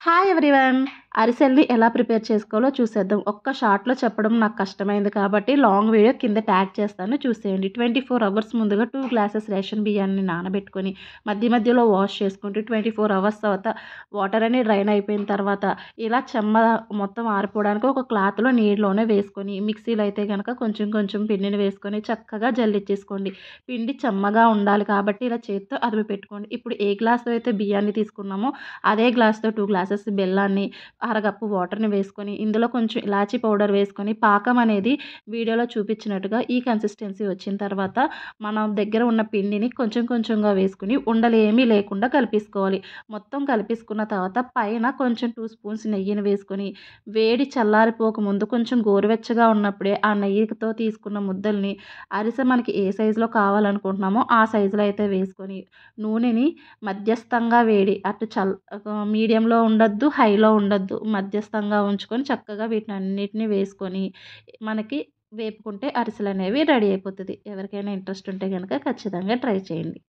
Hi everyone! అరిసెల్ని ఎలా prepare చేసుకోవాలో చూసేద్దాం. ఒక్క షాట్‌లో చెప్పడం నాకు కష్టమైంది కాబట్టి లాంగ్ వీడియో కింద ట్యాగ్ చేస్తాను చూసేయండి. 24 అవర్స్ ముందుగా 2 గ్లాసెస్ రేషన్ బియ్యాన్ని నానబెట్టుకొని మధ్య మధ్యలో వాష్ చేసుకుంటూ 24 అవర్స్ తర్వాత వాటర్ అన్నీ డ్రైన్ అయిపోయిన తర్వాత ఇలా చెమ్మ మొత్తం ఆరిపోవడానికి ఒక క్లాత్‌లో నీళ్ళలోనే వేసుకొని మిక్సీలో అయితే గనక కొంచెం కొంచెం పిండిని వేసుకొని చక్కగా జల్లిచ్చేసుకోండి. పిండి చెమ్మగా ఉండాలి కాబట్టి ఇలా చేత్తో అదిమి పెట్టుకోండి. ఇప్పుడు ఏ గ్లాస్‌తో అయితే బియ్యాన్ని తీసుకున్నామో అదే గ్లాస్‌తో 2 గ్లాసెస్ బెల్లాన్ని, అరకప్పు వాటర్‌ని వేసుకొని, ఇందులో కొంచెం ఇలాచీ పౌడర్ వేసుకొని, పాకం అనేది వీడియోలో చూపించినట్టుగా ఈ కన్సిస్టెన్సీ వచ్చిన తర్వాత, మనం దగ్గర ఉన్న పిండిని కొంచెం కొంచెంగా వేసుకొని, ఉండలేమీ లేకుండా కలిపేసుకోవాలి. మొత్తం కలిపేసుకున్న తర్వాత పైన కొంచెం 2 స్పూన్స్ నెయ్యిని వేసుకొని, వేడి చల్లారిపోకముందు కొంచెం గోరువెచ్చగా ఉన్నప్పుడే ఆ నెయ్యితో తీసుకున్న ముద్దల్ని అరిసె మనకి ఏ సైజులో కావాలనుకుంటున్నామో ఆ సైజులో అయితే వేసుకొని, నూనెని మధ్యస్థంగా వేడి మీడియంలో ఉండొద్దు, హైలో ఉండొద్దు. మధ్యస్థంగా ఉంచుకొని చక్కగా వీటినన్నిటిని వేసుకొని మనకి వేపుకుంటే అరిసెలనేవి రెడీ అయిపోతది. ఎవరికైనా ఇంట్రెస్ట్ ఉంటే గనక ఖచ్చితంగా ట్రై చేయండి.